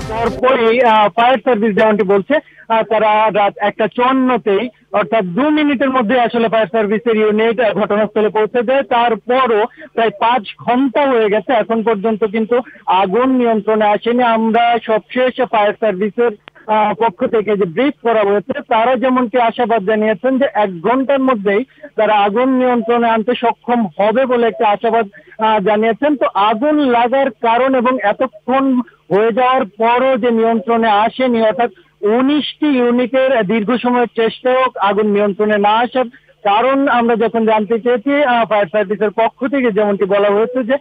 পরপরই fire service যেমনটি বলছে তারা রাত 1:54-তেই অর্থাৎ 2 মিনিটের মধ্যে আসলে ফায়ার সার্ভিসের ইউনিট ঘটনাস্থলে পৌঁছে যায়। তারপরও প্রায় 5 ঘন্টা হয়ে গেছে, এখন পর্যন্ত কিন্তু আগুন নিয়ন্ত্রণে আসেনি। আমরা সবশেষ ফায়ার সার্ভিসের পক্ষ থেকে যে ব্রিফ করা হয়েছে, তারা যেমনটি আশাবাদ জানিয়েছেন যে 1 ঘন্টার মধ্যেই তারা আগুন নিয়ন্ত্রণে আনতে সক্ষম হবে বলে একটা আশাবাদ জানিয়েছেন। তো আগুন লাগার কারণ এবং এতক্ষণ হয়ে যাওয়ার পরও যে নিয়ন্ত্রণে আসেনি, অর্থাৎ 19টি ইউনিটের দীর্ঘ সময়ের চেষ্টাও আগুন নিয়ন্ত্রণে না আসার কারণ আমরা যখন জানতে চেয়েছি, ফায়ার সার্ভিসের পক্ষ থেকে যেমনটি বলা হয়েছে যে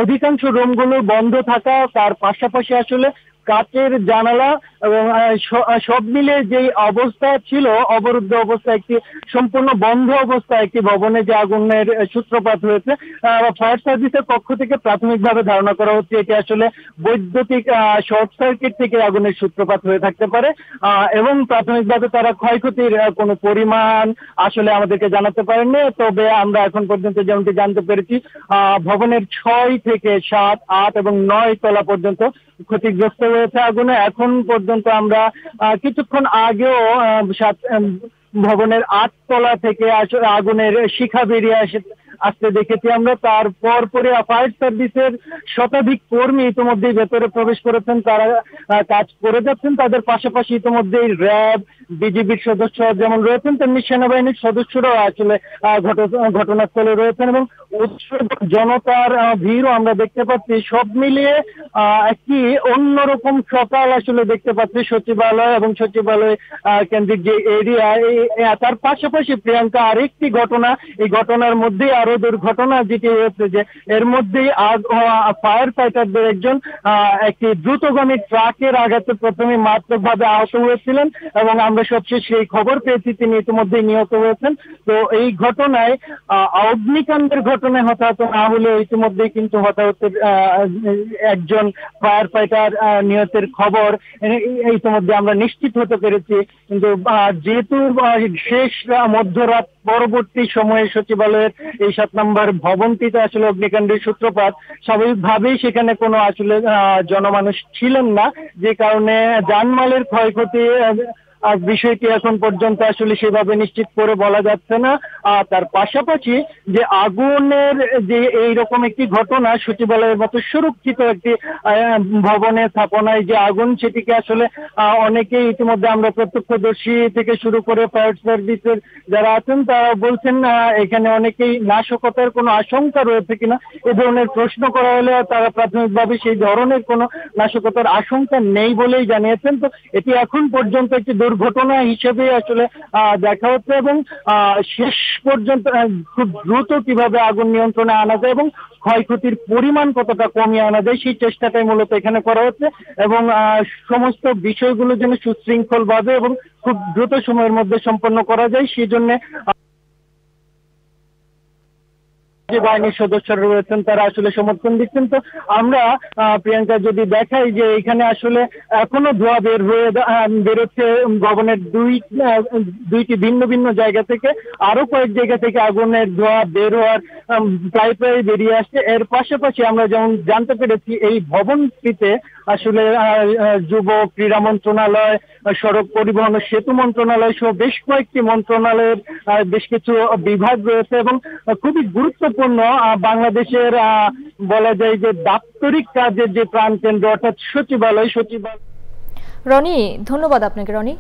অধিকাংশ রুমগুলো বন্ধ থাকা, তার পাশাপাশি আসলে কাচের জানালা এবং সব মিলে যে অবস্থা ছিল, অবরুদ্ধ অবস্থা, একটি সম্পূর্ণ বন্ধ অবস্থা একটি ভবনে যে আগুনের সূত্রপাত হয়েছে। ফায়ার সার্ভিসের পক্ষ থেকে প্রাথমিকভাবে ধারণা করা হচ্ছে এটি আসলে বৈদ্যুতিক শর্ট সার্কিট থেকে আগুনের সূত্রপাত হয়ে থাকতে পারে এবং প্রাথমিকভাবে তারা ক্ষয়ক্ষতির কোনো পরিমাণ আসলে আমাদেরকে জানাতে পারেননি। তবে আমরা এখন পর্যন্ত যেমনটি জানতে পেরেছি, ভবনের 6 থেকে 7, 8 এবং 9 তলা পর্যন্ত ক্ষতিগ্রস্ত হয়েছে আগুনে। এখন পর্যন্ত আমরা কিছুক্ষণ আগেও ভবনের 8 তলা থেকে আগুনের শিখা বেরিয়ে আসতে দেখেছি আমরা। তারপর পরে ফায়ার সার্ভিসের শতাধিক কর্মী ইতিমধ্যেই ভেতরে প্রবেশ করেছেন, তারা কাজ করে যাচ্ছেন। তাদের পাশাপাশি ইতিমধ্যেই র্যাব, বিজিবির সদস্য যেমন রয়েছেন, তেমনি সেনাবাহিনীর সদস্যরাও আসলে ঘটনাস্থলে রয়েছেন এবং জনতার ভিড়ও আমরা দেখতে পাচ্ছি। সব মিলিয়ে একটি অন্যরকম সকাল আসলে দেখতে পাচ্ছি সচিবালয় এবং সচিবালয় কেন্দ্রিক যে এরিয়া। তার পাশাপাশি প্রিয়াঙ্কা, আরেকটি ঘটনা, এই ঘটনার মধ্যেই আরো দুর্ঘটনা যেটি হয়েছে যে এর মধ্যেই ফায়ার ফাইটারদের একজন একটি দ্রুতগামী ট্রাকের আঘাতে প্রথমে মারাত্মকভাবে আহত হয়েছিলেন এবং আমরা সবশেষ সেই খবর পেয়েছি তিনি ইতিমধ্যেই নিহত হয়েছেন। তো এই ঘটনায় অগ্নিকাণ্ডের ঘটনায় হতাহত না হলেও ইতিমধ্যেই কিন্তু হতাহতের একজন ফায়ার ফাইটার নিহতের খবর ইতিমধ্যে আমরা নিশ্চিত হতে পেরেছি। কিন্তু যেহেতু শেষ মধ্যরাত পরবর্তী সময়ে সচিবালয়ের এই 7 নম্বর ভবনটিতে আসলে অগ্নিকাণ্ডের সূত্রপাত, স্বাভাবিকভাবেই সেখানে কোনো আসলে জনমানুষ ছিলেন না, যে কারণে জানমালের ক্ষয়ক্ষতি বিষয়টি এখন পর্যন্ত আসলে সেভাবে নিশ্চিত করে বলা যাচ্ছে না। তার পাশাপাশি যে আগুনের যে এইরকম একটি ঘটনা, সচিবালয়ের মতো সুরক্ষিত একটি ভবনে স্থাপনায় যে আগুন, সেটিকে আসলে অনেকেই ইতিমধ্যে আমরা প্রত্যক্ষদর্শী থেকে শুরু করে ফায়ার সার্ভিসের যারা আছেন তারা বলছেন এখানে অনেকেই নাশকতার কোনো আশঙ্কা রয়েছে কিনা এ ধরনের প্রশ্ন করা হলে তারা প্রাথমিকভাবে সেই ধরনের কোনো নাশকতার আশঙ্কা নেই বলেই জানিয়েছেন। তো এটি এখন পর্যন্ত একটি দুর্ঘটনা হিসেবে আসলে দেখা হচ্ছে এবং শেষ পর্যন্ত খুব দ্রুত কিভাবে আগুন নিয়ন্ত্রণে আনা যায় এবং ক্ষয়ক্ষতির পরিমাণ কতটা কমিয়ে আনা যায় সেই চেষ্টাটাই মূলত এখানে করা হচ্ছে এবং সমস্ত বিষয়গুলো যেন সুশৃঙ্খলভাবে এবং খুব দ্রুত সময়ের মধ্যে সম্পন্ন করা যায় সেই জন্য যে বাহিনীর সদস্যরা রয়েছেন তারা আসলে সমর্থন দিচ্ছেন। তো আমরা প্রিয়াঙ্কা যদি দেখাই যে এখানে আসলে এখনো ধোঁয়া বেরোচ্ছে ভবনের দুইটি ভিন্ন ভিন্ন জায়গা থেকে, আরো কয়েক জায়গা থেকে আগুনের ধোঁয়া বের হওয়ার প্রায় বেরিয়ে আসছে। এর পাশাপাশি আমরা যেমন জানতে পেরেছি এই ভবনটিতে আসলে যুব ক্রীড়া মন্ত্রণালয়, সড়ক পরিবহন ও সেতু মন্ত্রণালয় সহ বেশ কয়েকটি মন্ত্রণালয়ের বেশ কিছু বিভাগ রয়েছে এবং খুবই গুরুত্বপূর্ণ বাংলাদেশের বলা যায় যে দাপ্তরিক কাজের যে প্রাণকেন্দ্র অর্থাৎ সচিবালয়। রনি, ধন্যবাদ আপনাকে। রনি।